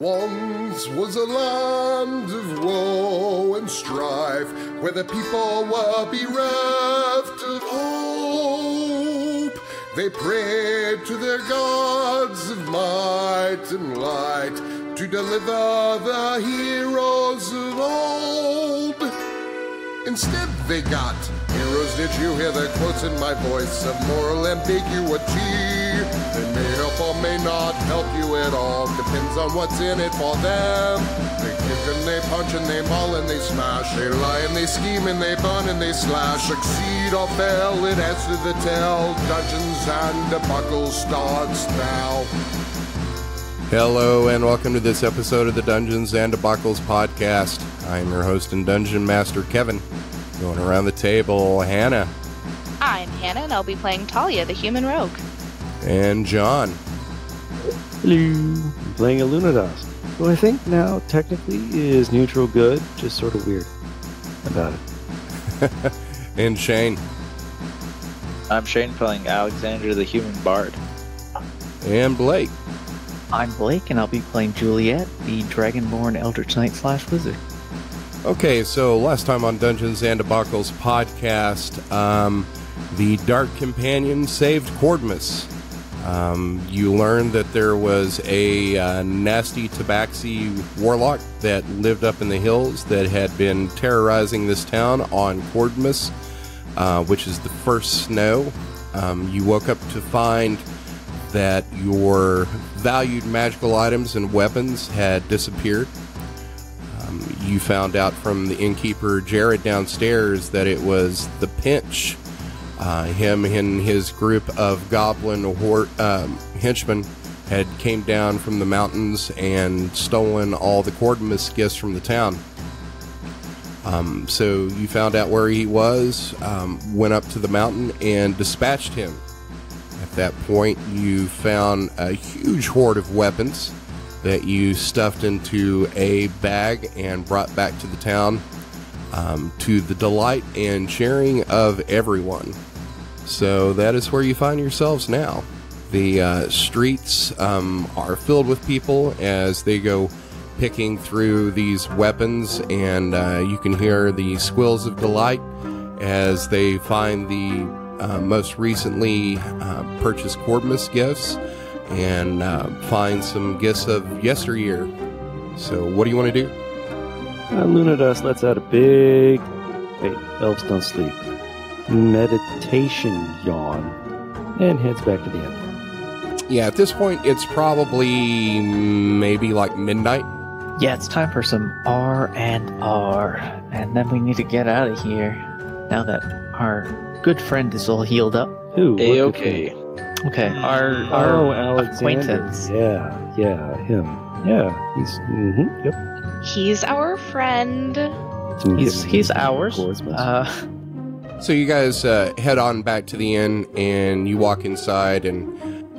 Once was a land of woe and strife, where the people were bereft of hope. They prayed to their gods of might and light to deliver the heroes of old. Instead they got heroes. Did you hear the quotes in my voice of moral ambiguity? They may help or may not help you at all. Depends on what's in it for them. They kick and they punch and they maul and they smash. They lie and they scheme and they burn and they slash. Succeed or fail, it adds to the tale. Dungeons and Debacle starts now. Hello and welcome to this episode of the Dungeons and Debacles podcast. I'm your host and dungeon master, Kevin. Going around the table, Hannah. I'm Hannah, and I'll be playing Talia, the human rogue. And John. Hello. I'm playing Alunodas, who I think now technically is neutral good, just sort of weird about it. And Shane. I'm Shane, playing Alexander, the human bard. And Blake. I'm Blake, and I'll be playing Juliet, the Dragonborn eldritch knight / wizard. Okay, so last time on Dungeons and Debacles podcast, the Dark Companion saved Cordmus. You learned that there was a nasty tabaxi warlock that lived up in the hills that had been terrorizing this town on Cordmus, which is the first snow. You woke up to find that your valued magical items and weapons had disappeared. You found out from the innkeeper Jared downstairs that it was the Pinch. Him and his group of goblin henchmen had came down from the mountains and stolen all the Cordmus gifts from the town. So you found out where he was, went up to the mountain and dispatched him. At that point, you found a huge hoard of weapons that you stuffed into a bag and brought back to the town, to the delight and cheering of everyone. So that is where you find yourselves now. The streets are filled with people as they go picking through these weapons, and you can hear the squeals of delight as they find the most recently purchased Cordmus gifts and find some gifts of yesteryear. So what do you want to do? Alunodas lets out a big... Wait, elves don't sleep. Meditation yawn. And heads back to the inn. Yeah, at this point, it's probably maybe like midnight. Yeah, it's time for some R&R, and then we need to get out of here now that our good friend is all healed up. Who? A-okay. Okay, our Alexander. acquaintance. Yeah, him. Yeah, he's... yep. He's our friend. He's ours. So you guys head on back to the inn, and you walk inside, and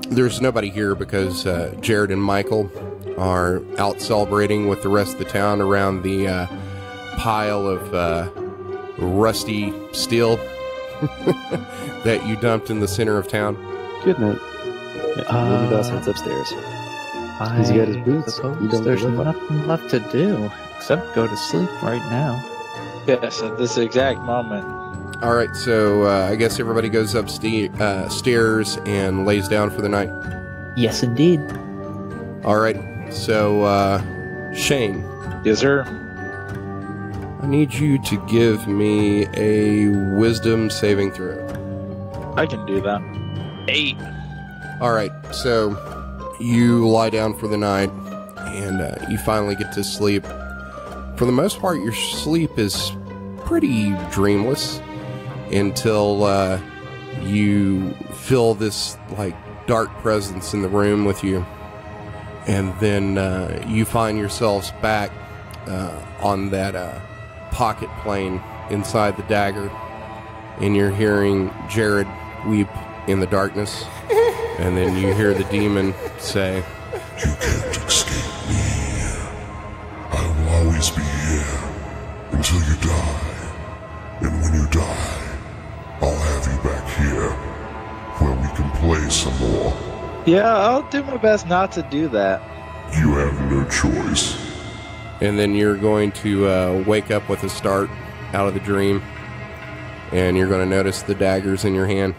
there's nobody here because Jared and Michael are out celebrating with the rest of the town around the pile of rusty steel that you dumped in the center of town. Good night. Alunodas heads upstairs. He's got his boots. There's nothing left to do except go to sleep right now. Yes, at this exact moment. All right, so I guess everybody goes upstairs and lays down for the night. Yes, indeed. All right, so Shane. Yes, sir. I need you to give me a wisdom saving throw. I can do that. 8. All right, so you lie down for the night, and you finally get to sleep. For the most part, your sleep is pretty dreamless until you feel this like dark presence in the room with you, and then you find yourselves back on that pocket plane inside the dagger, and you're hearing Jared weep in the darkness, and then you hear the demon say, You can't escape me. I will always be here until you die. And when you die, I'll have you back here where we can play some more. Yeah, I'll do my best not to do that. You have no choice. And then you're going to wake up with a start out of the dream. And you're going to notice the daggers in your hand.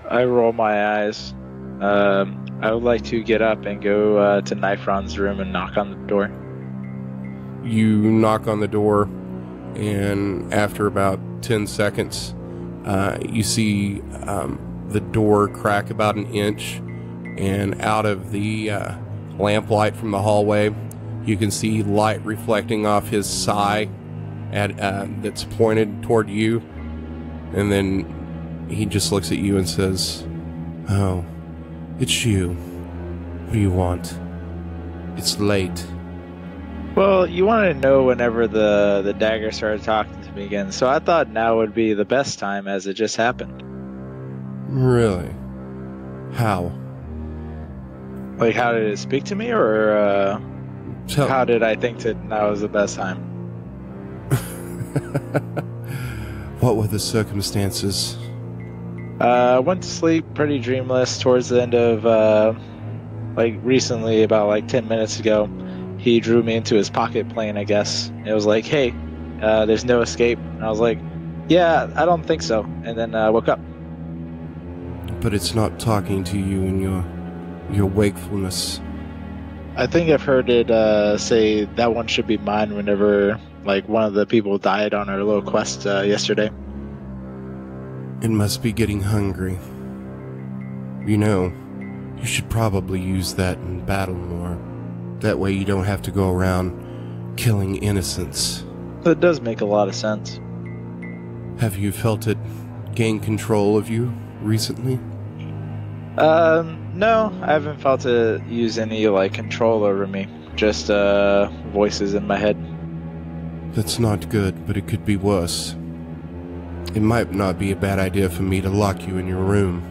I roll my eyes. I would like to get up and go to Nifron's room and knock on the door. You knock on the door, and after about 10 seconds, you see the door crack about an inch, and out of the lamplight from the hallway, you can see light reflecting off his sigh that's pointed toward you. And then he just looks at you and says, "Oh, it's you. What do you want? It's late." Well, you wanted to know whenever the dagger started talking to me again, so I thought now would be the best time as it just happened. Really? How? Like, how did it speak to me, or how did I think that now was the best time? What were the circumstances? I went to sleep pretty dreamless towards the end of, recently, about 10 minutes ago. He drew me into his pocket plane, I guess. It was like, "Hey, there's no escape." And I was like, "Yeah, I don't think so." And then I woke up. But it's not talking to you in your wakefulness. I think I've heard it say that one should be mine whenever, one of the people died on our little quest yesterday. It must be getting hungry. You know, you should probably use that in battle more. That way you don't have to go around killing innocents. That does make a lot of sense. Have you felt it gain control of you recently? No, I haven't felt it use any, control over me. Just, voices in my head. That's not good, but it could be worse. It might not be a bad idea for me to lock you in your room.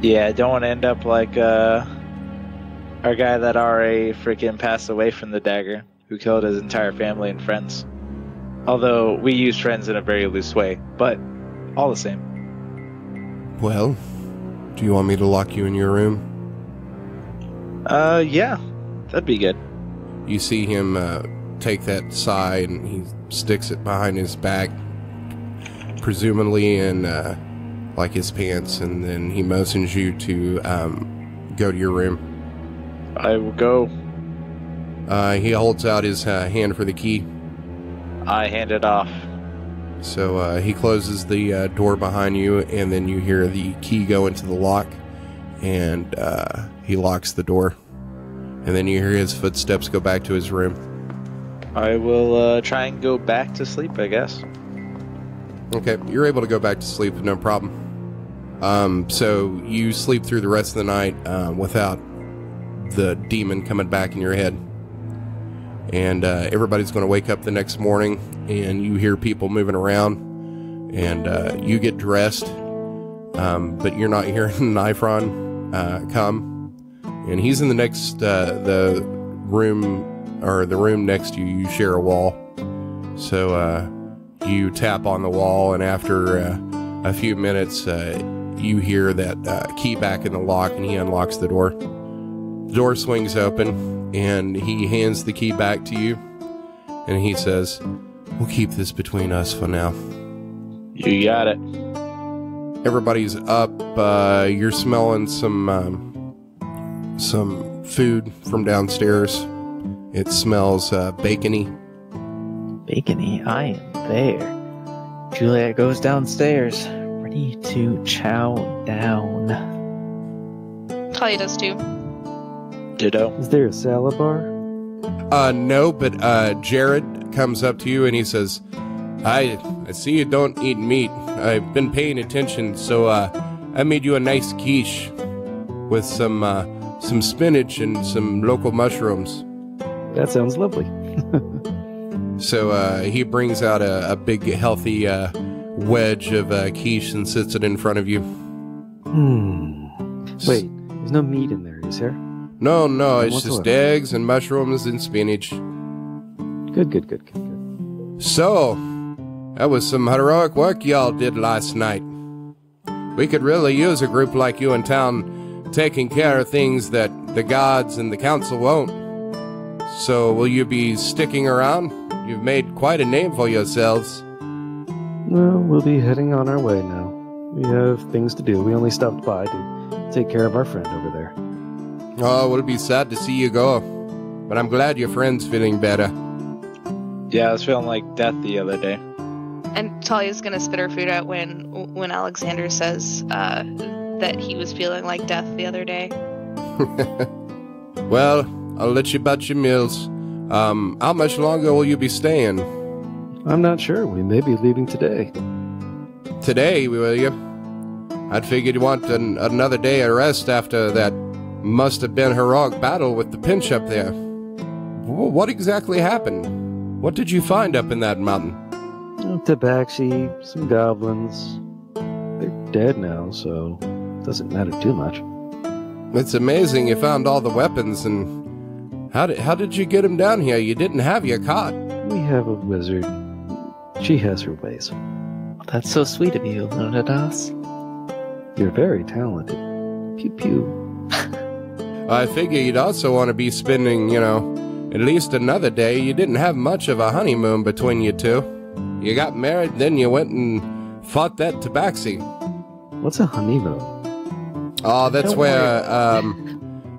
Yeah, I don't want to end up like, our guy that already freaking passed away from the dagger, who killed his entire family and friends. Although, we use friends in a very loose way, but all the same. Well, do you want me to lock you in your room? Yeah, that'd be good. You see him take that sigh and he sticks it behind his back, presumably in his pants, and then he motions you to go to your room. I will go. He holds out his hand for the key. I hand it off. So he closes the door behind you, and then you hear the key go into the lock, and he locks the door. And then you hear his footsteps go back to his room. I will try and go back to sleep, I guess. Okay, you're able to go back to sleep with no problem. So you sleep through the rest of the night without the demon coming back in your head. And everybody's going to wake up the next morning, and you hear people moving around, and you get dressed, but you're not hearing Nifron come. And he's in the next the room next to you. You share a wall, so you tap on the wall, and after a few minutes, you hear that key back in the lock, and he unlocks the door. The door swings open, and he hands the key back to you, and he says, "We'll keep this between us for now." You got it. Everybody's up. You're smelling some food from downstairs. It smells bacony. Bacony, I am there. Juliet goes downstairs, ready to chow down. Talia does too. Ditto. Is there a salad bar? No, but Jared comes up to you and he says, I see you don't eat meat. I've been paying attention, so I made you a nice quiche with some spinach and some local mushrooms. That sounds lovely. So he brings out a big, healthy wedge of quiche and sits it in front of you. Wait, there's no meat in there, is there? No, it's just eggs and mushrooms and spinach. Good. So, that was some heroic work y'all did last night. We could really use a group like you in town taking care of things that the gods and the council won't. So, will you be sticking around? You've made quite a name for yourselves. Well, we'll be heading on our way now. We have things to do. We only stopped by to take care of our friend over there. Oh, we'll be sad to see you go. But I'm glad your friend's feeling better. Yeah, I was feeling like death the other day. And Talia's gonna spit her food out when Alexander says that he was feeling like death the other day. Well, I'll let you about your meals. How much longer will you be staying? I'm not sure. We may be leaving today. Today, will you? I'd figured you want another day of rest after that must have been heroic battle with the pinch up there. What exactly happened? What did you find up in that mountain? Tabaxi, some goblins. They're dead now, so it doesn't matter too much. It's amazing you found all the weapons, and how did you get them down here? You didn't have your cot. We have a wizard. She has her ways. That's so sweet of you, Alunodas. You're very talented. Pew pew. I figure you'd also want to be spending, at least another day. You didn't have much of a honeymoon between you two. You got married, then you went and fought that tabaxi. What's a honeymoon? Oh, that's where,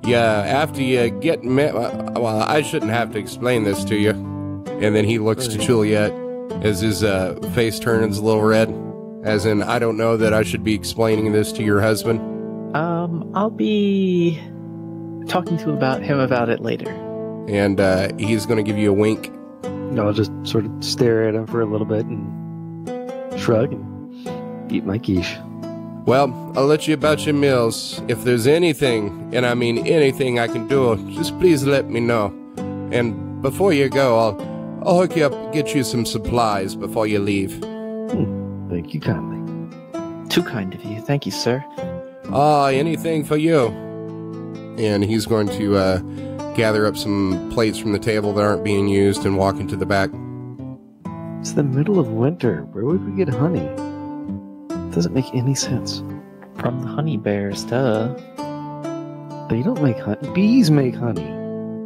after you get married... Well, I shouldn't have to explain this to you. And then he looks to Juliet as his face turns a little red. As in, I don't know that I should be explaining this to your husband. I'll be talking to him about it later. And he's going to give you a wink. I'll just sort of stare at him for a little bit and shrug and eat my quiche. Well, I'll let you about your meals. If there's anything, and I mean anything I can do, just please let me know. And before you go, I'll hook you up and get you some supplies before you leave. Thank you kindly. Too kind of you. Thank you, sir. Anything for you. And he's going to gather up some plates from the table that aren't being used and walk into the back. It's the middle of winter. Where would we get honey? It doesn't make any sense. From the honey bears, duh. They don't make honey. Bees make honey.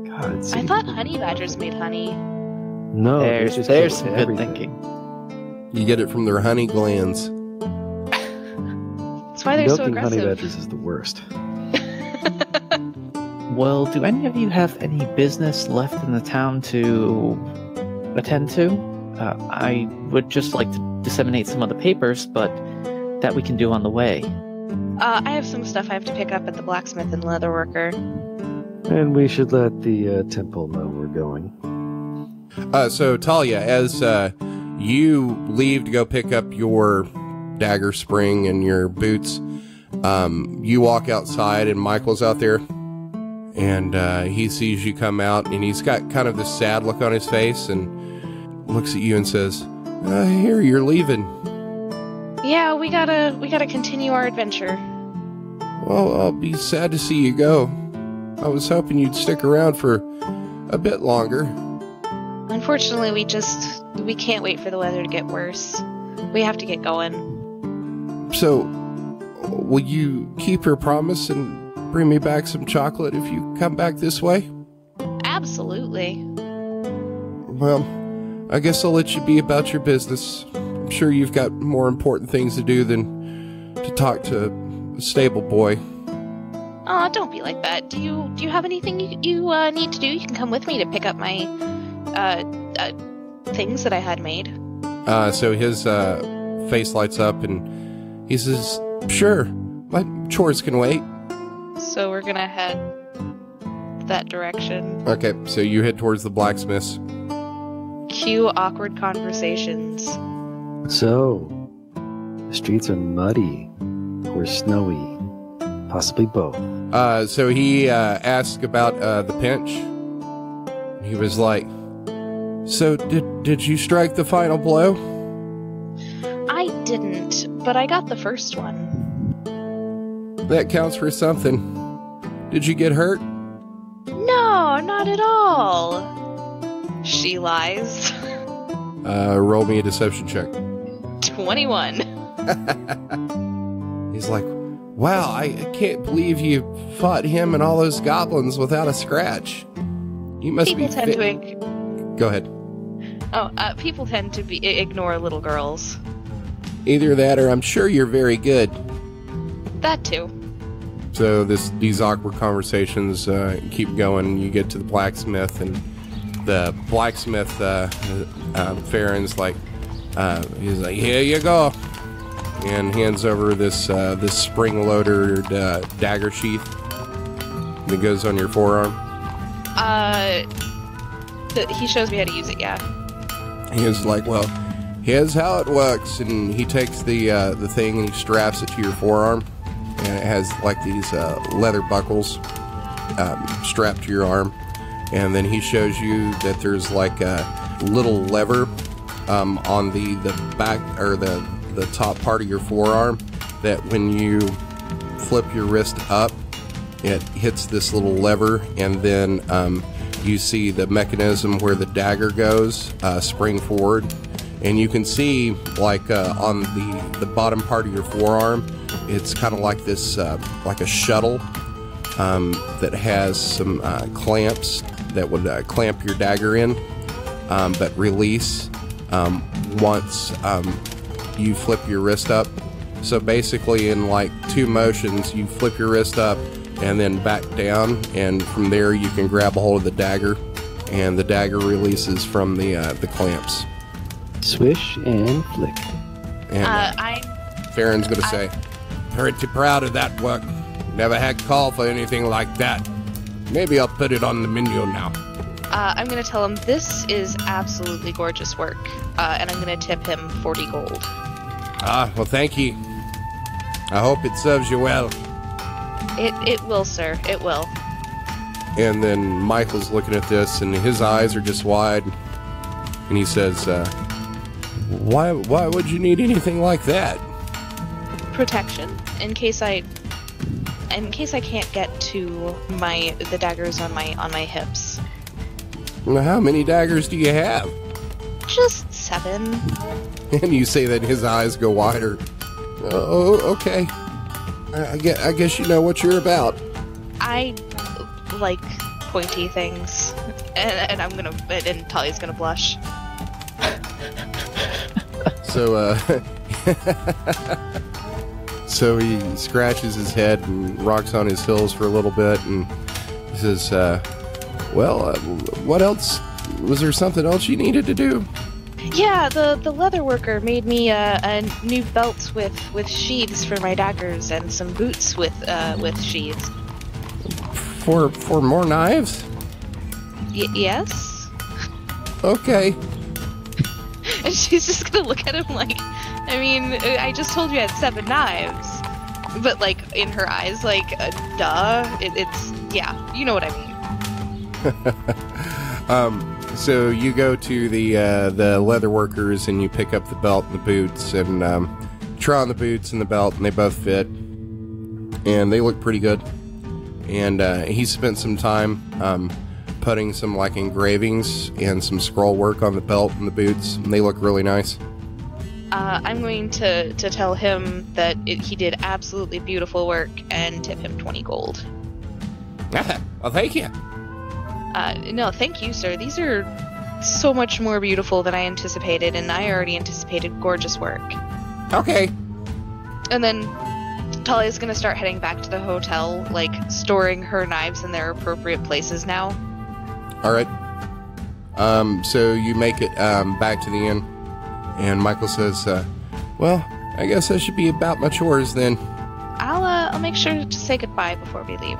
God, I thought honey badgers made honey. No, there's some good everything. thinking. You get it from their honey glands. That's why they're so Milking honey aggressive. badgers is the worst. Well, do any of you have any business left in the town to attend to? I would just like to disseminate some of the papers, but that we can do on the way. I have some stuff I have to pick up at the blacksmith and leatherworker. And we should let the temple know we're going. So, Talia, as you leave to go pick up your dagger spring and your boots, you walk outside and Michael's out there. And he sees you come out, and he's got kind of this sad look on his face and looks at you and says, I hear you're leaving. Yeah, we gotta continue our adventure. Well, I'll be sad to see you go. I was hoping you'd stick around for a bit longer. Unfortunately, we can't wait for the weather to get worse. We have to get going. So, will you keep your promise and bring me back some chocolate if you come back this way? Absolutely. Well, I guess I'll let you be about your business. I'm sure you've got more important things to do than to talk to a stable boy. Aw, don't be like that. Do you have anything you need to do? You can come with me to pick up my things that I had made. So his face lights up and he says, sure, my chores can wait. So we're gonna head that direction. Okay, so you head towards the blacksmith's. Cue awkward conversations. So, the streets are muddy or snowy, possibly both. So he asked about the pinch. He was like, so did you strike the final blow? I didn't, but I got the first one. That counts for something. Did you get hurt? No, not at all. She lies. Roll me a deception check. 21. He's like, wow, I can't believe you fought him and all those goblins without a scratch. You must People be tend fit. to Go ahead. people tend to ignore little girls. Either that or I'm sure you're very good. That too. So these awkward conversations keep going. You get to the blacksmith, and the blacksmith, Farron's like, he's like, here you go, and hands over this spring-loaded dagger sheath that goes on your forearm. He shows me how to use it. Yeah. He's like, well, here's how it works, and he takes the thing and he straps it to your forearm, and it has like these leather buckles strapped to your arm, and then he shows you that there's like a little lever on the back or the top part of your forearm that when you flip your wrist up, it hits this little lever, and then you see the mechanism where the dagger goes spring forward, and you can see like on the bottom part of your forearm, it's kind of like this like a shuttle that has some clamps that would clamp your dagger in, but release once you flip your wrist up. So basically in like 2 motions, you flip your wrist up and then back down, and from there you can grab a hold of the dagger, and the dagger releases from the clamps. Swish and flick. And Farron's gonna say, pretty proud of that work. Never had call for anything like that. Maybe I'll put it on the menu now. I'm gonna tell him this is absolutely gorgeous work, and I'm gonna tip him 40 gold. Well, thank you. I hope it serves you well. It will, sir. It will. And then Michael's looking at this, and his eyes are just wide, and he says, why would you need anything like that? Protection, in case I can't get to the daggers on my hips. How many daggers do you have? Just 7. And you say that his eyes go wider. Oh, okay. I guess you know what you're about. I like pointy things, and and Talia's gonna blush. So, so he scratches his head and rocks on his heels for a little bit, and he says, what else? Was there something else you needed to do? Yeah, the leather worker made me a new belt with sheaths for my daggers and some boots with sheaths. For more knives? Yes. Okay. And she's just gonna look at him like, I mean, I just told you I had 7 knives, but like in her eyes, like, duh. It's yeah, you know what I mean. So you go to the leather workers and you pick up the belt and the boots, and try on the boots and the belt, and they both fit, and they look pretty good. And he spent some time putting some like engravings and some scroll work on the belt and the boots, and they look really nice. I'm going to tell him that he did absolutely beautiful work and tip him 20 gold. Well, thank you. No, thank you, sir. These are so much more beautiful than I anticipated, and I already anticipated gorgeous work. Okay. And then Talia's gonna start heading back to the hotel, like, storing her knives in their appropriate places now. Alright. So you make it back to the inn, and Michael says, well, I guess that should be about my chores then. I'll make sure to say goodbye before we leave.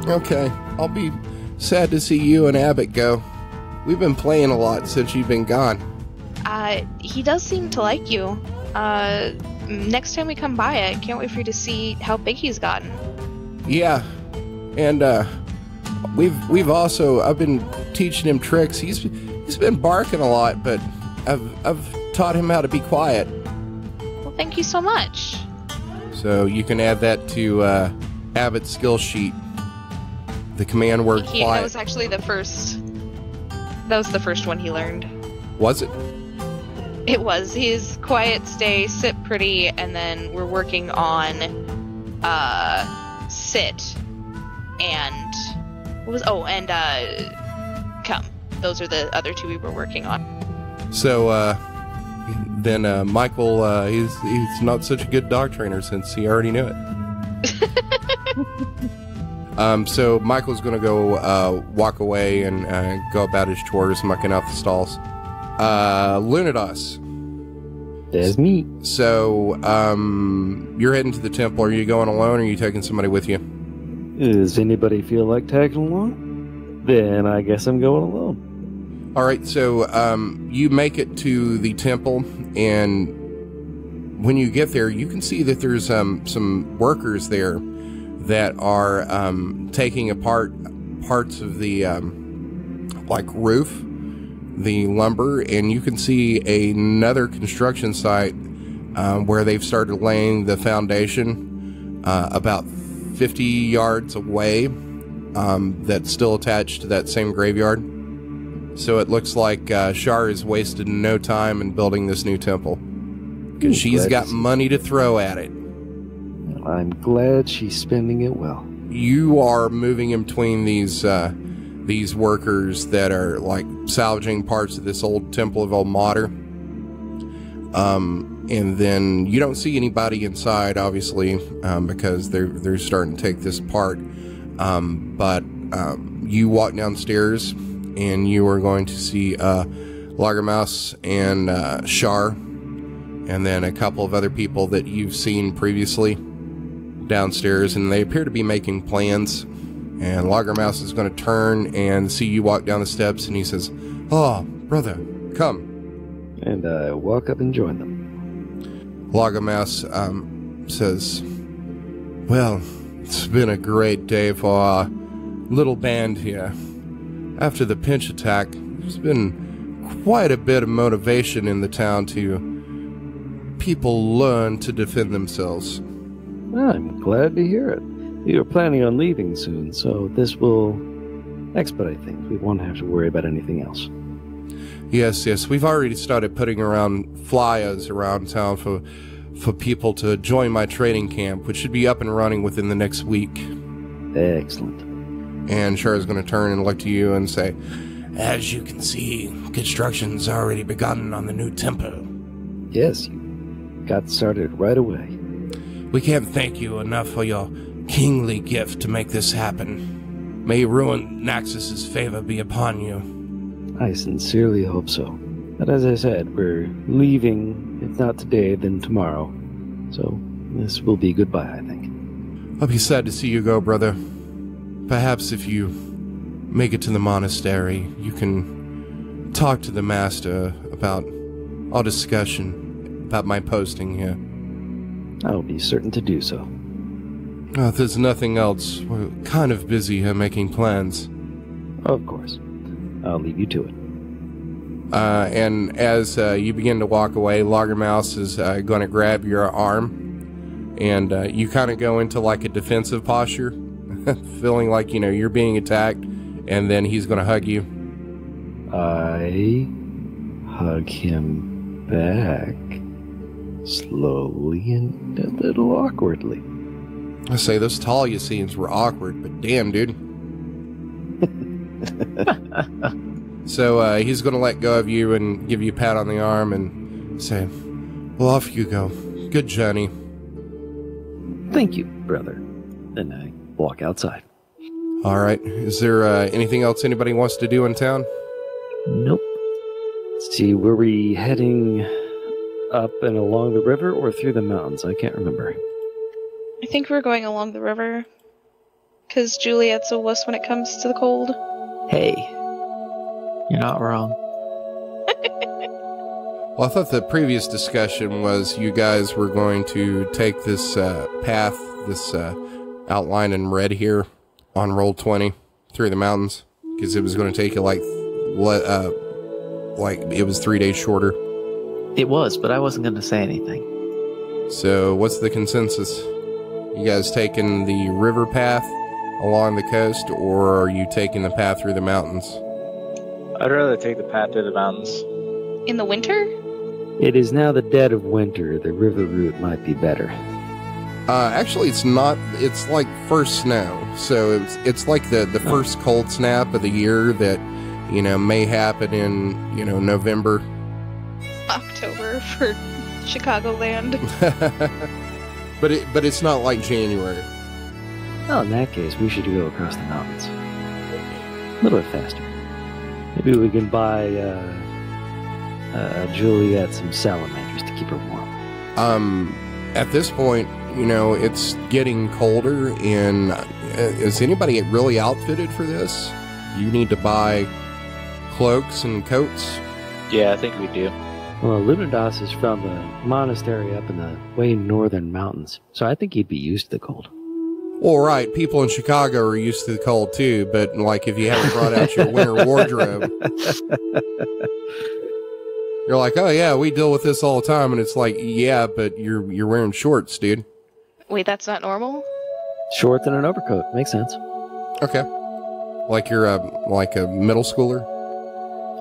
Okay. I'll be sad to see you and Abbott go. We've been playing a lot since you've been gone. He does seem to like you. Next time we come by, I can't wait for you to see how big he's gotten. Yeah. And, I've been teaching him tricks. He's been barking a lot, but I've taught him how to be quiet. Well, thank you so much. So you can add that to, Abbott's skill sheet. The command word quiet. That was actually the first one he learned. Was it? It was. He's quiet, stay, sit pretty, and then we're working on sit and those are the other two we were working on. So then Michael, he's not such a good dog trainer since he already knew it. So Michael's going to go walk away and go about his chores, mucking out the stalls. Alunodas. There's me. So you're heading to the temple. Are you going alone, or are you taking somebody with you? Does anybody feel like tagging along? Then I guess I'm going alone. All right, so you make it to the temple, and when you get there, you can see that there's some workers there that are taking apart parts of the roof, the lumber, and you can see another construction site where they've started laying the foundation about 50 yards away, that's still attached to that same graveyard. So it looks like Shar has wasted no time in building this new temple, because she's got money to throw at it. I'm glad she's spending it well. You are moving in between these workers that are like salvaging parts of this old Temple of Old Mater. And then you don't see anybody inside, obviously, because they're starting to take this apart. But you walk downstairs, and you are going to see Lagermouse and Shar, and then a couple of other people that you've seen previously downstairs, and they appear to be making plans. And Lagermouse is going to turn and see you walk down the steps, and he says, "Oh, brother, come." And I walk up and join them. Lagermouse says, "Well, it's been a great day for our little band here. After the pinch attack, there's been quite a bit of motivation in the town to people learn to defend themselves." I'm glad to hear it. We are planning on leaving soon, so this will expedite things. We won't have to worry about anything else. Yes, we've already started putting around flyers around town for people to join my training camp, which should be up and running within the next week. Excellent. And Shara's going to turn and look to you and say, "As you can see, construction's already begun on the new temple." Yes, you got started right away. "We can't thank you enough for your kingly gift to make this happen. May ruin Naxxus's favor be upon you." I sincerely hope so. But as I said, we're leaving, if not today, then tomorrow. So this will be goodbye, I think. I'll be sad to see you go, brother. Perhaps if you make it to the monastery, you can talk to the master about our discussion about my posting here. I'll be certain to do so. If there's nothing else, we're kind of busy here making plans. Of course. I'll leave you to it. And as you begin to walk away, Lagermouse is going to grab your arm, and you kind of go into like a defensive posture, feeling like, you're being attacked, and then he's going to hug you. I hug him back, slowly and a little awkwardly. I say those Talia scenes were awkward, but damn, dude. So he's going to let go of you and give you a pat on the arm and say, "Well, off you go. Good journey." Thank you, brother. Then I walk outside. All right. Is there anything else anybody wants to do in town? Nope. Let's see, were we heading up and along the river or through the mountains? I can't remember. I think we're going along the river, because Juliet's a wuss when it comes to the cold. Hey, you're not wrong. Well, I thought the previous discussion was you guys were going to take this path, this outline in red here on Roll20 through the mountains, because it was going to take you like it was 3 days shorter. It was, but I wasn't going to say anything. So what's the consensus? You guys taking the river path along the coast, or are you taking the path through the mountains? I'd rather take the path through the mountains. In the winter? It is now the dead of winter. The river route might be better. Actually, it's not. It's like first snow. So it's like the first cold snap of the year that, may happen in, November. October for Chicagoland. But it's not like January. Well, in that case, we should go across the mountains. A little bit faster. Maybe we can buy Juliet some salamanders to keep her warm. At this point, it's getting colder, and is anybody really outfitted for this? You need to buy cloaks and coats? Yeah, I think we do. Well, Alunodas is from the monastery up in the way northern mountains, so I think he'd be used to the cold. Well, right, people in Chicago are used to the cold too, but if you haven't brought out your winter wardrobe, you're like, oh yeah, we deal with this all the time, and it's like, yeah, but you're wearing shorts, dude. Wait, that's not normal? Shorts and an overcoat. Makes sense. Okay. Like you're like a middle schooler?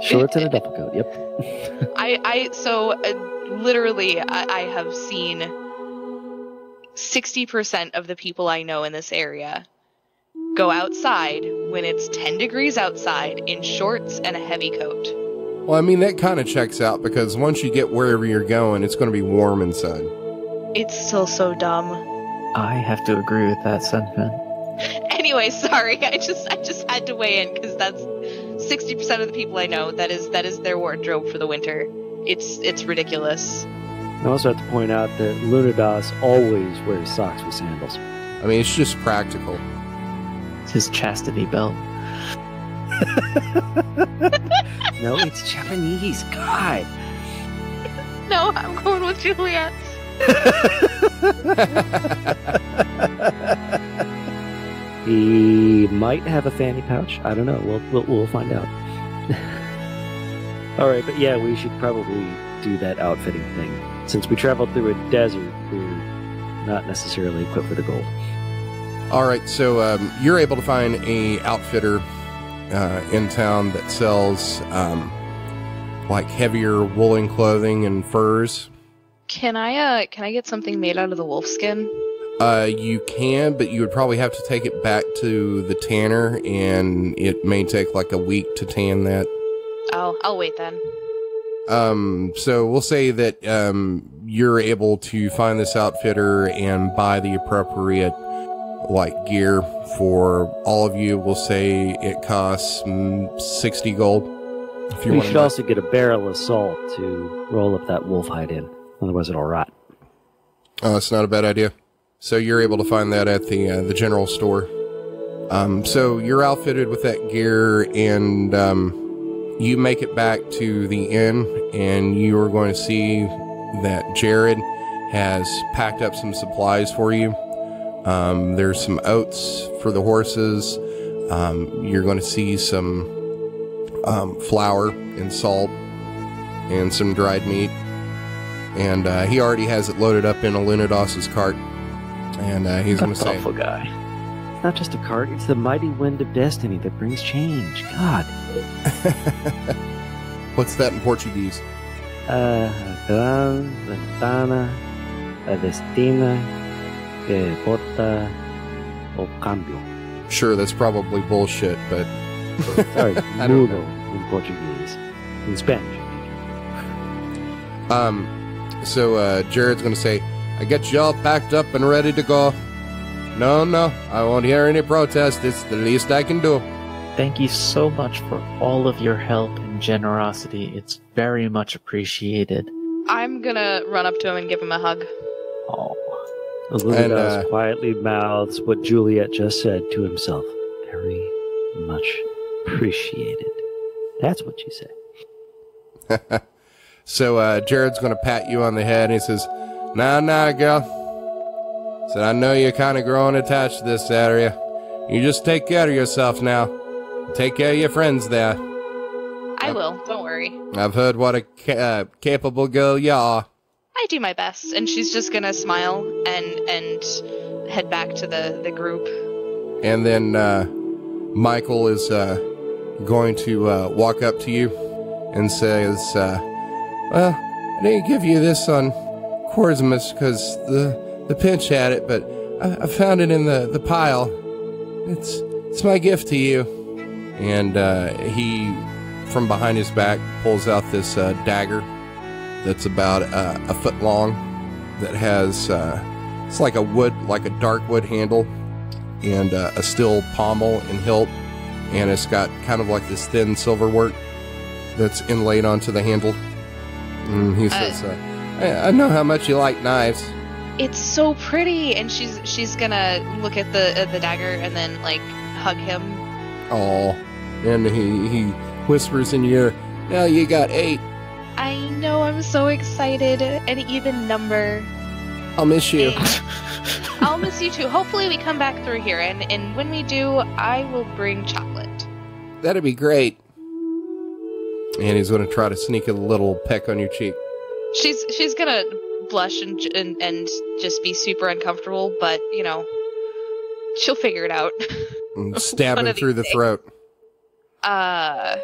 Shorts and a duffel coat, yep. Literally, I have seen 60% of the people I know in this area go outside when it's 10 degrees outside in shorts and a heavy coat. Well, I mean, that kind of checks out, because once you get wherever you're going, it's going to be warm inside. It's still so dumb. I have to agree with that sentiment. Anyway, sorry, I just had to weigh in, because that's 60% of the people I know. That is their wardrobe for the winter. It's ridiculous. I also have to point out that Alunodas always wears socks with sandals. I mean, it's just practical. It's his chastity belt. No, it's Japanese. God. No, I'm going with Juliet. He might have a fanny pouch. I don't know. We'll find out. All right, but yeah, we should probably do that outfitting thing. Since we traveled through a desert, we're not necessarily equipped for the gold. All right, so you're able to find a outfitter in town that sells heavier woolen clothing and furs. Can I get something made out of the wolf skin? You can, but you would probably have to take it back to the tanner, and it may take a week to tan that. Oh, I'll wait then. So we'll say that you're able to find this outfitter and buy the appropriate gear for all of you. We'll say it costs 60 gold. If you we should also get a barrel of salt to roll up that wolf hide in. Otherwise it'll rot. Oh, that's not a bad idea. So you're able to find that at the general store. So you're outfitted with that gear, and you make it back to the inn, and you are going to see that Jared has packed up some supplies for you. There's some oats for the horses. You're going to see some flour and salt and some dried meat. And he already has it loaded up in Alunodas' cart. And he's going to say... Thoughtful guy. It's not just a cart, it's the mighty wind of destiny that brings change. God. What's that in Portuguese? Gran ventana, la destina, que porta o cambio. Sure, that's probably bullshit, but... Sorry, mudo in Portuguese. In Spanish. So Jared's going to say, I got you all packed up and ready to go. No, I won't hear any protest. It's the least I can do. Thank you so much for all of your help and generosity. It's very much appreciated. I'm gonna run up to him and give him a hug. Oh. Alunodas quietly mouths what Juliet just said to himself. Very much appreciated. That's what she said. So Jared's going to pat you on the head, and he says, Nah, girl. Said, I know you're kind of growing attached to this area. You just take care of yourself now. Take care of your friends there. I will, don't worry. I've heard what a capable girl you are. I do my best. And she's just gonna smile and head back to the group. And then Michael is going to walk up to you and says, well, I didn't give you this on Quarzimus because the pinch had it, but I found it in the pile. It's my gift to you. And he from behind his back, pulls out this dagger that's about a foot long, that has it's like a dark wood handle and a steel pommel and hilt, and it's got kind of like this thin silver work that's inlaid onto the handle. And he says, I know how much you like knives. It's so pretty, and she's gonna look at the dagger and then like hug him. Oh, and he whispers in your ear, now you got 8. I know, I'm so excited. An even number. I'll miss you. I'll miss you too. Hopefully we come back through here, and when we do, I will bring chocolate. That'd be great. And he's going to try to sneak a little peck on your cheek. She's gonna blush and just be super uncomfortable, but you know, she'll figure it out. And stab him through the throat. Nah.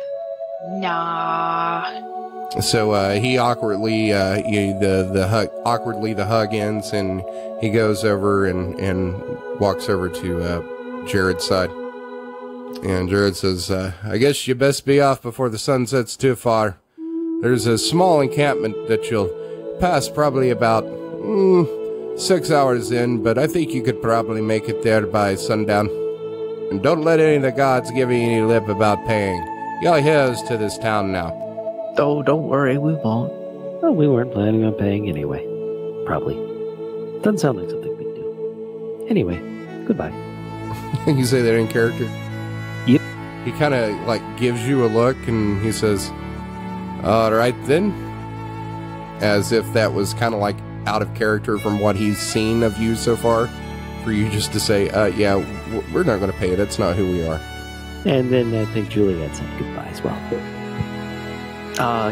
So he awkwardly the hug ends, and he goes over and walks over to Jared's side. And Jared says, I guess you best be off before the sun sets too far. There's a small encampment that you'll pass probably about 6 hours in, but I think you could probably make it there by sundown. And don't let any of the gods give you any lip about paying. You're heirs to this town now. Oh, don't worry, we won't. Well, we weren't planning on paying anyway. Probably. Doesn't sound like something we'd do. Anyway, goodbye. You say that in character? Yep. He kind of like gives you a look, and he says, all right then. As if that was kind of like out of character from what he's seen of you so far. For you just to say, yeah, we're not going to pay. That's not who we are. And then I think Juliet said goodbye as well.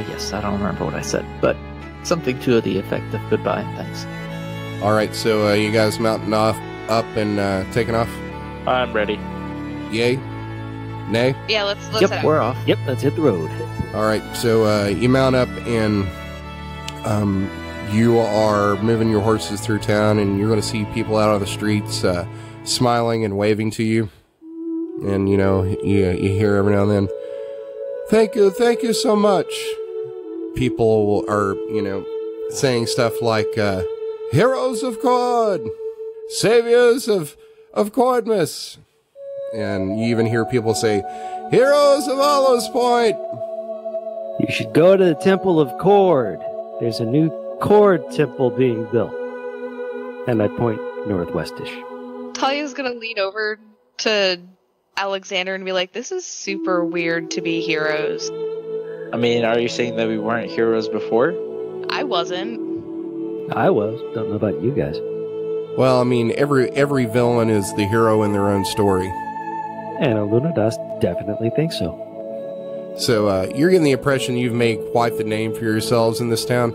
Yes, I don't remember what I said, but something to the effect of goodbye, thanks. All right, so you guys mounting up and taking off? I'm ready. Yay? Nay? Yeah, let's Yep, head out. we're off. Yep, let's hit the road. All right, so you mount up, and you are moving your horses through town, and you're going to see people out on the streets smiling and waving to you. And, you know, you hear every now and then, thank you so much. People are, you know, saying stuff like, Heroes of Cord, Saviors of Cordmas. And you even hear people say, Heroes of Hollowspoint. You should go to the Temple of Cord. There's a new Cord temple being built. And I point northwestish. Talia's gonna lean over to Alexander and be like, this is super weird to be heroes. I mean, are you saying that we weren't heroes before? I wasn't. I was. Don't know about you guys. Well, I mean, every villain is the hero in their own story. And Alunodas definitely thinks so. So you're getting the impression you've made quite the name for yourselves in this town.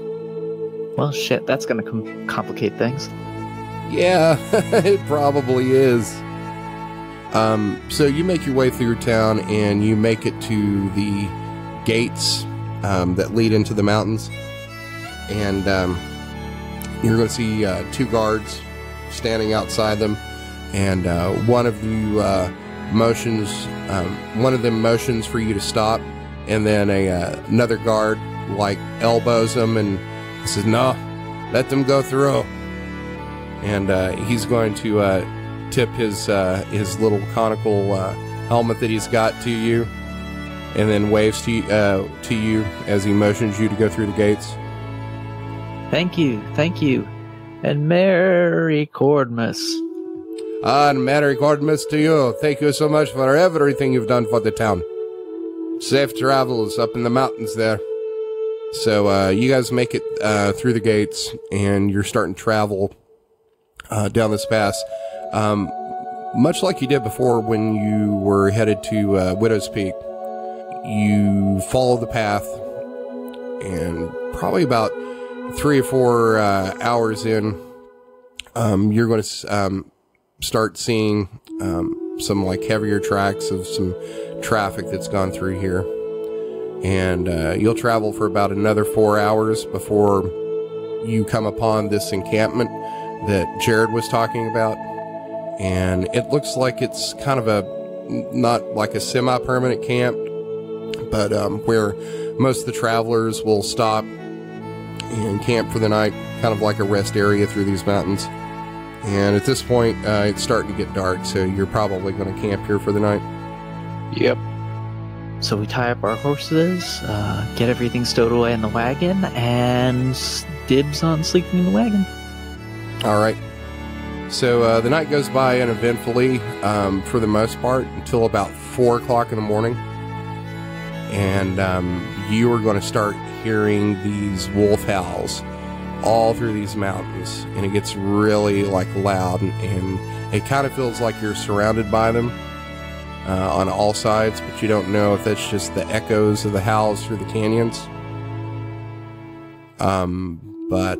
Well, shit, that's gonna complicate things. Yeah, it probably is. So you make your way through town, and you make it to the gates that lead into the mountains. And you're going to see 2 guards standing outside them. And one of them motions for you to stop. And then another guard like elbows him and says, no, let them go through. And he's going to tip his little conical helmet that he's got to you, and then waves to you as he motions you to go through the gates. Thank you, and Merry Cordmas. And Merry Cordmas to you. Thank you so much for everything you've done for the town. Safe travels up in the mountains there. So you guys make it through the gates, and you're starting to travel down this pass. Much like you did before when you were headed to Widow's Peak, you follow the path, and probably about 3 or 4 hours in, you're going to start seeing some like heavier tracks of some traffic that's gone through here. And you'll travel for about another 4 hours before you come upon this encampment that Jared was talking about. And it looks like it's kind of not like a semi-permanent camp, but where most of the travelers will stop and camp for the night, kind of like a rest area through these mountains. And at this point, it's starting to get dark, so you're probably going to camp here for the night. Yep. So we tie up our horses, get everything stowed away in the wagon, and dibs on sleeping in the wagon. All right. So the night goes by uneventfully for the most part until about 4 o'clock in the morning. And you are going to start hearing these wolf howls all through these mountains. And it gets really loud, and it kind of feels like you're surrounded by them on all sides, but you don't know if that's just the echoes of the howls through the canyons. But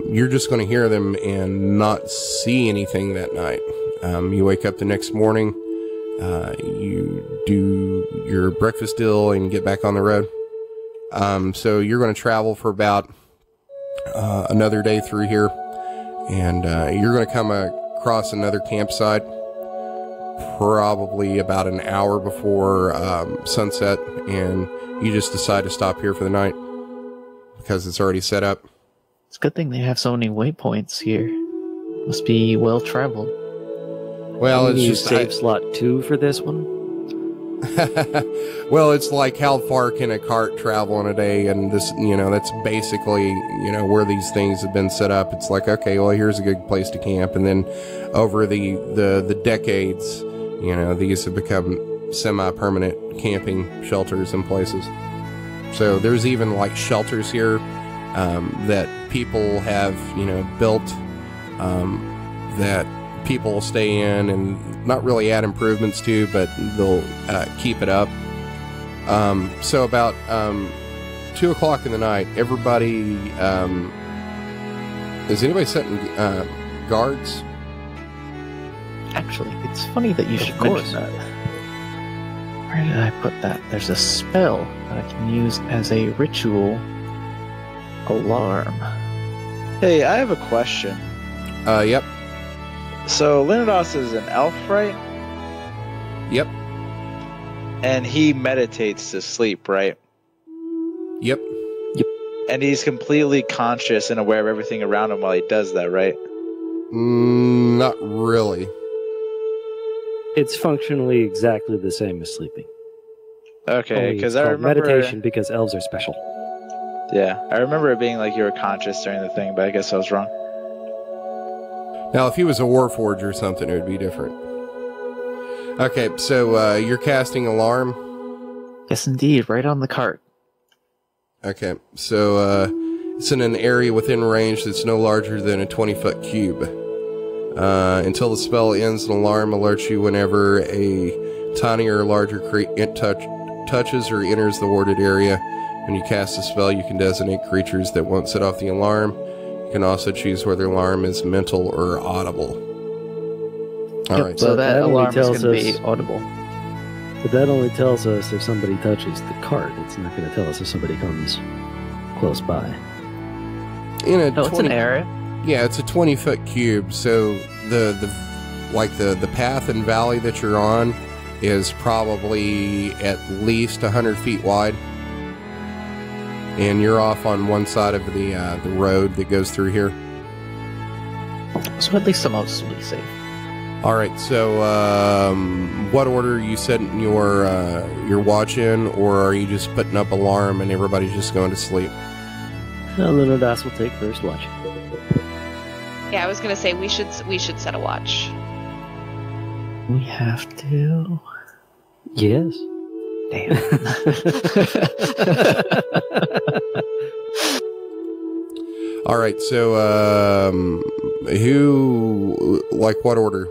you're just going to hear them and not see anything that night. You wake up the next morning, you do your breakfast deal and get back on the road. So you're going to travel for about another day through here, and you're going to come across another campsite probably about an hour before sunset, and you just decide to stop here for the night because it's already set up. It's a good thing they have so many waypoints here. Must be well traveled. Well, it's just save slot 2 for this one. Well, it's like how far can a cart travel in a day, and this, that's basically, where these things have been set up. It's like, okay, well, here's a good place to camp, and then over the decades, these have become semi-permanent camping shelters in places. So there's even shelters here that people have, built that people will stay in and not really add improvements to, but they'll keep it up. So about 2 o'clock in the night, everybody, is anybody setting guards? Actually, it's funny that you should mention that. Where did I put that? There's a spell that I can use as a ritual alarm. Hey, I have a question. Yep. So Alunodas is an elf, right? Yep. And he meditates to sleep, right? Yep. And he's completely conscious and aware of everything around him while he does that, right? Not really. It's functionally exactly the same as sleeping. Okay, because I remember meditation because elves are special. Yeah, I remember it being like you were conscious during the thing, but I guess I was wrong. Now, if he was a warforged or something, it would be different. Okay, so you're casting alarm? Yes, indeed, right on the cart. Okay, so it's in an area within range that's no larger than a 20-foot cube. Until the spell ends, an alarm alerts you whenever a tinier or larger touches or enters the warded area. When you cast a spell, you can designate creatures that won't set off the alarm. You can also choose whether the alarm is mental or audible. All right. So that alarm is going to be audible. But that only tells us if somebody touches the cart. It's not going to tell us if somebody comes close by. It's an area. Yeah, it's a 20-foot cube. So the path and valley that you're on is probably at least 100 feet wide. And you're off on one side of the road that goes through here. So at least I'm mostly safe. All right. So, what order are you setting your watch in, or are you just putting up alarm and everybody's just going to sleep? Alunodas will take first watch. Yeah, I was gonna say we should set a watch. We have to. Yes. Damn. All right. So, what order?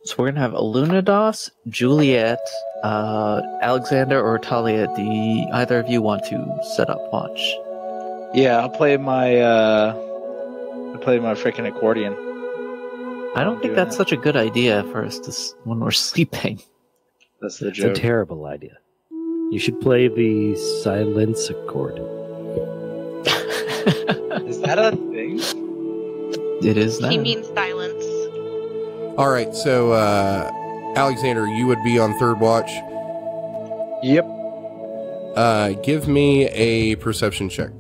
So we're gonna have Alunodas, Juliet, Alexander, or Talia. Do either of you want to set up watch? Yeah, I'll play my freaking accordion. I don't think that's such a good idea for us to when we're sleeping. That's the joke. It's a terrible idea. You should play the silence accord. Is that a thing? It is now. He means silence. All right. So, Alexander, you would be on third watch. Yep. Give me a perception check.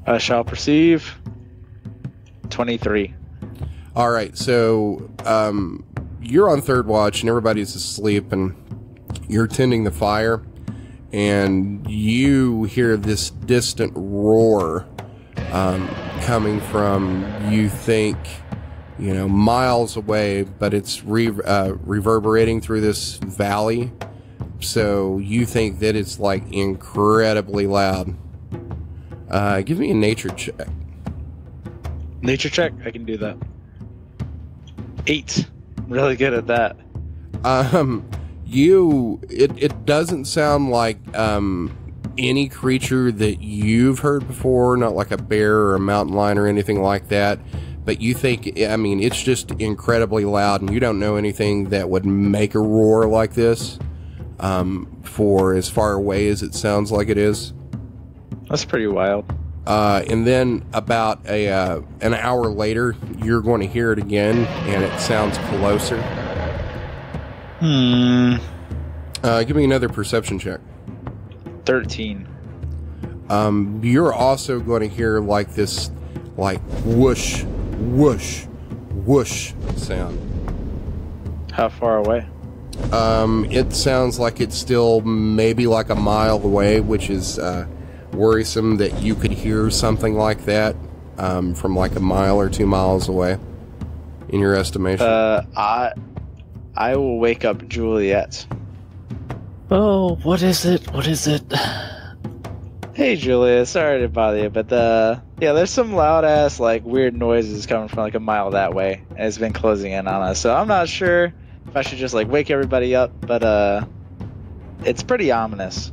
I shall perceive. 23. All right, so you're on third watch and everybody's asleep and you're tending the fire and you hear this distant roar coming from, you think, miles away, but it's reverberating through this valley. So you think that it's like incredibly loud. Give me a nature check. Nature check? I can do that. 8. Really good at that. It doesn't sound like any creature that you've heard before, not like a bear or a mountain lion or anything like that. But you think, it's just incredibly loud, and you don't know anything that would make a roar like this for as far away as it sounds like it is. That's pretty wild. And then about an hour later, you're going to hear it again, and it sounds closer. Give me another perception check. 13. You're also going to hear like this, like whoosh, whoosh, whoosh sound. How far away? It sounds like it's still maybe like a mile away, which is worrisome that you could hear something like that from like a mile or 2 miles away, in your estimation. I will wake up Juliet. Oh, what is it? What is it? Hey, Juliet, sorry to bother you, but there's some loud ass like weird noises coming from like a mile that way, and it's been closing in on us. So I'm not sure if I should just like wake everybody up, but it's pretty ominous.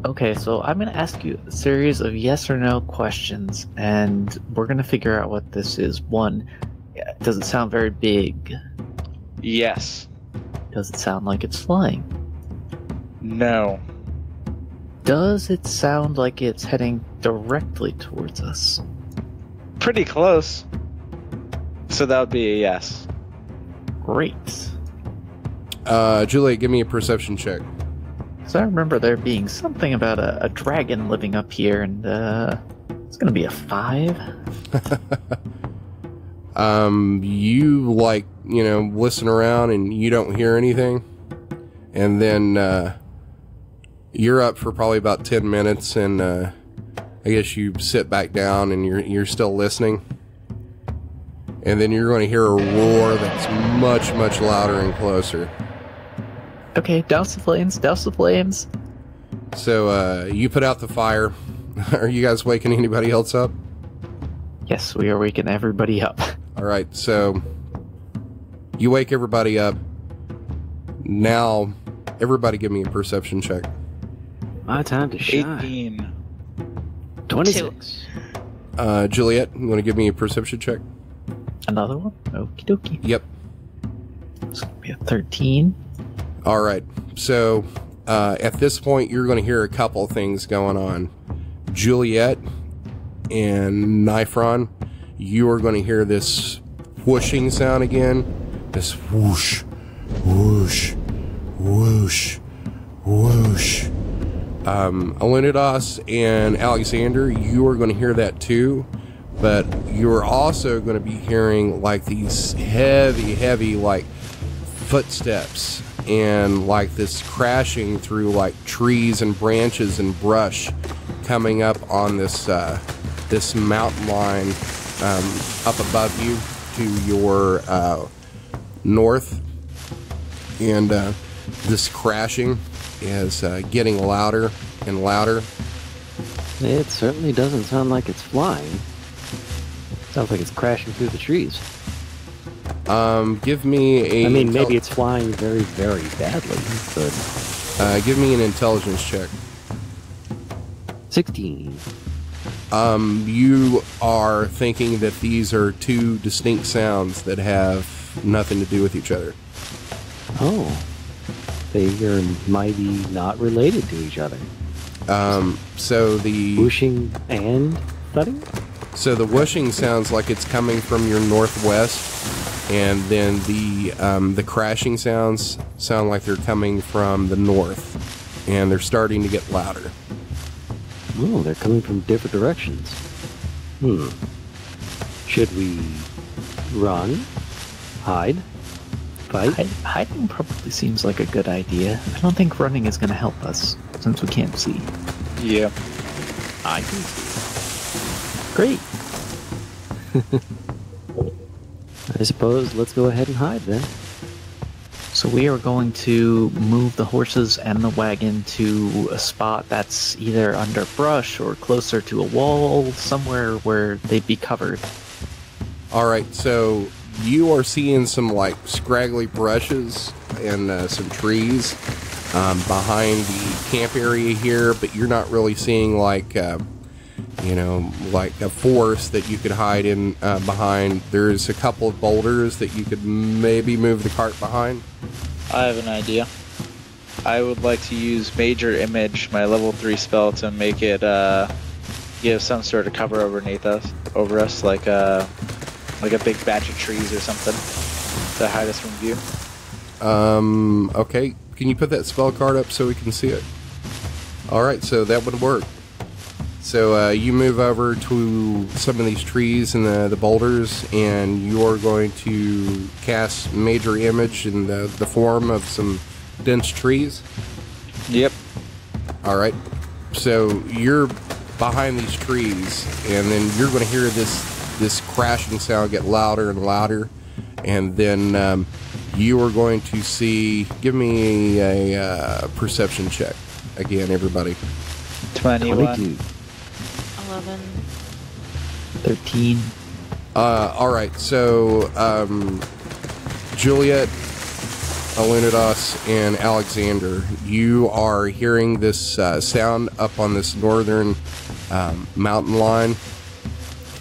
Okay, so I'm going to ask you a series of yes or no questions, and we're going to figure out what this is. 1, does it sound very big? Yes. Does it sound like it's flying? No. Does it sound like it's heading directly towards us? Pretty close. So that would be a yes. Great. Juliet, give me a perception check. So I remember there being something about a dragon living up here, and it's going to be a 5. You listen around and you don't hear anything, and then you're up for probably about 10 minutes, and I guess you sit back down and you're still listening, and then you're going to hear a roar that's much, much louder and closer. Okay, douse the flames, douse the flames. So you put out the fire. Are you guys waking anybody else up? Yes, we are waking everybody up. All right, so you wake everybody up. Now, everybody give me a perception check. My time to shine. 18. 26. Juliet, you want to give me a perception check? Another one? Okie dokie. Yep. It's going to be a 13. All right, so at this point, you're going to hear a couple things going on. Juliet and Nifron, you are going to hear this whooshing sound again. This whoosh, whoosh, whoosh, whoosh. Alunodas and Alexander, you are going to hear that too, but you're also going to be hearing like these heavy like footsteps and like this crashing through like trees and branches and brush coming up on this this mountain line up above you to your north, and this crashing is getting louder and louder. It certainly doesn't sound like it's flying. Sounds like it's crashing through the trees. Give me a... maybe it's flying very, very badly, but... give me an intelligence check. 16. You are thinking that these are two distinct sounds that have nothing to do with each other. Oh. They are mighty not related to each other. So the... Whooshing and thudding? So the whooshing sounds like it's coming from your northwest, and then the crashing sounds sound like they're coming from the north. and they're starting to get louder. Oh, they're coming from different directions. Should we run? Hide? Fight? Hiding probably seems like a good idea. I don't think running is going to help us, since we can't see. Yeah. I can see. Great. I suppose let's go ahead and hide then. So we are going to move the horses and the wagon to a spot that's either under brush or closer to a wall, somewhere where they'd be covered. All right, so you are seeing some like scraggly brushes and some trees behind the camp area here, but you're not really seeing like like a forest that you could hide in behind. There's a couple of boulders that you could maybe move the cart behind. I have an idea. I would like to use Major Image, my level 3 spell, to make it give some sort of cover over us, like a big batch of trees or something to hide us from view. Okay. Can you put that spell card up so we can see it? All right, so that would work. So you move over to some of these trees and the boulders, and you're going to cast Major Image in the form of some dense trees. Yep. All right. So you're behind these trees, and then you're going to hear this crashing sound get louder and louder, and then you are going to see. Give me a perception check again, everybody. 21. 11. 13. All right, so Juliet, Alunodas, and Alexander, you are hearing this sound up on this northern mountain line,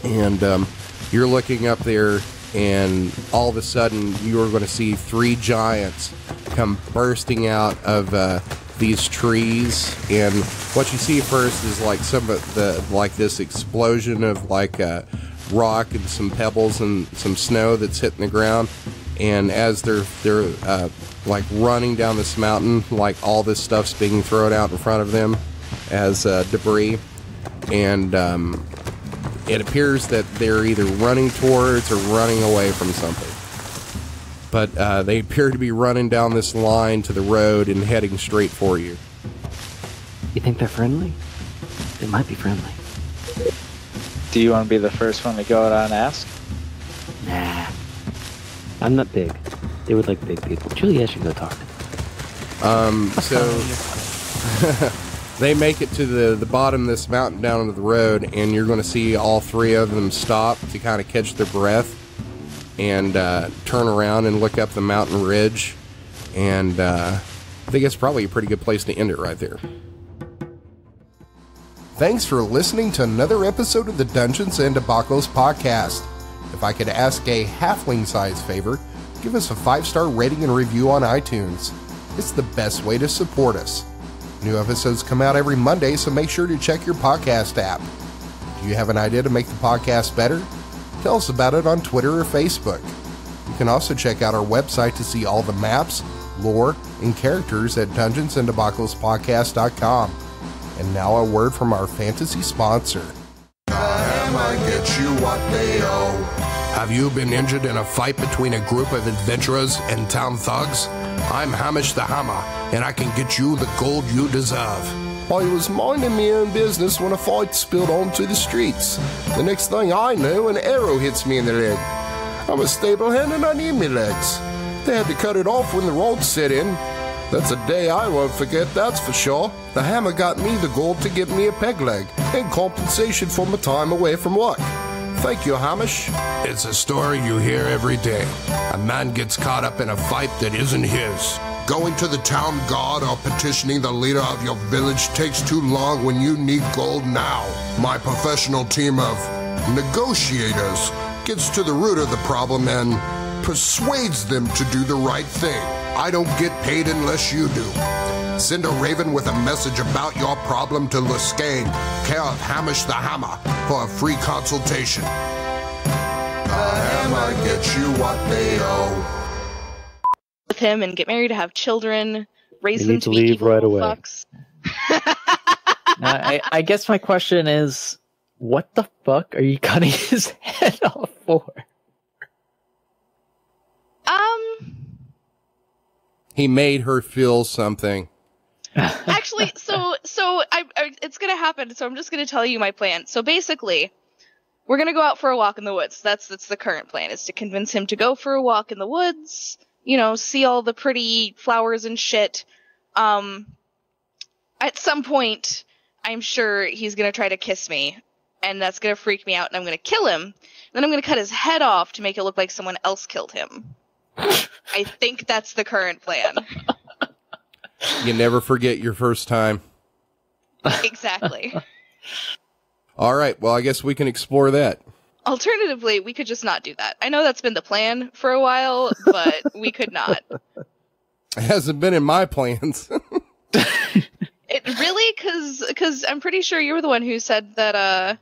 and you're looking up there, and all of a sudden you are going to see 3 giants come bursting out of these trees, and what you see first is like some of this explosion of like rock and some pebbles and some snow that's hitting the ground, and as they're like running down this mountain, like all this stuff's being thrown out in front of them as debris, and it appears that they're either running towards or running away from something. But they appear to be running down this line to the road and heading straight for you. You think they're friendly? They might be friendly. Do you want to be the first one to go out and ask? Nah. I'm not big. They would like big people. Juliet should go talk to them. So they make it to the bottom of this mountain down onto the road, and you're going to see all 3 of them stop to kind of catch their breath and turn around and look up the mountain ridge, and I think it's probably a pretty good place to end it right there. Thanks for listening to another episode of the Dungeons and Debacles podcast. If I could ask a halfling-sized favor, give us a 5-star rating and review on iTunes. It's the best way to support us. New episodes come out every Monday, so make sure to check your podcast app. Do you have an idea to make the podcast better? Tell us about it on Twitter or Facebook. You can also check out our website to see all the maps, lore, and characters at dungeonsanddebaclespodcast.com. And now a word from our fantasy sponsor. The hammer gets you what they owe. Have you been injured in a fight between a group of adventurers and town thugs? I'm Hamish the Hammer, and I can get you the gold you deserve. I was minding my own business when a fight spilled onto the streets. The next thing I know, an arrow hits me in the leg. I'm a stable hand and I need me legs. They had to cut it off when the road set in. That's a day I won't forget, that's for sure. The hammer got me the gold to get me a peg leg, in compensation for my time away from work. Thank you, Hamish. It's a story you hear every day. A man gets caught up in a fight that isn't his. Going to the town guard or petitioning the leader of your village takes too long when you need gold now. My professional team of negotiators gets to the root of the problem and persuades them to do the right thing. I don't get paid unless you do. Send a raven with a message about your problem to Luscane, care of Hamish the Hammer, for a free consultation. The hammer gets you what they owe. With him and get married, to have children, raisin need to leave right away. Fucks. I guess my question is, what the fuck are you cutting his head off for? He made her feel something. Actually, so it's gonna happen. So I'm just gonna tell you my plan. So basically, we're gonna go out for a walk in the woods. That's the current plan, is to convince him to go for a walk in the woods. You know, see all the pretty flowers and shit. At some point, I'm sure he's gonna try to kiss me, and that's gonna freak me out, and I'm gonna kill him. Then I'm gonna cut his head off to make it look like someone else killed him. I think that's the current plan. You never forget your first time. Exactly. All right, well, I guess we can explore that. Alternatively, we could just not do that. I know that's been the plan for a while, but we could not. It hasn't been in my plans. It really? Because I'm pretty sure you were the one who said that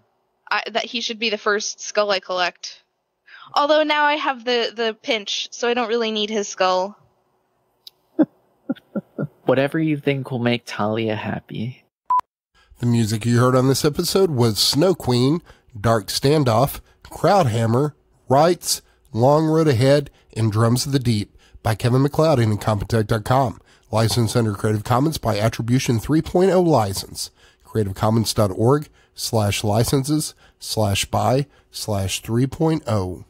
that he should be the first skull I collect. Although now I have the pinch, so I don't really need his skull. Whatever you think will make Talia happy. The music you heard on this episode was Snow Queen, Dark Standoff, Crowdhammer, Rights, Long Road Ahead, and Drums of the Deep by Kevin MacLeod and Incompetech.com. Licensed under Creative Commons by Attribution 3.0 license. CreativeCommons.org/licenses/by/3.0.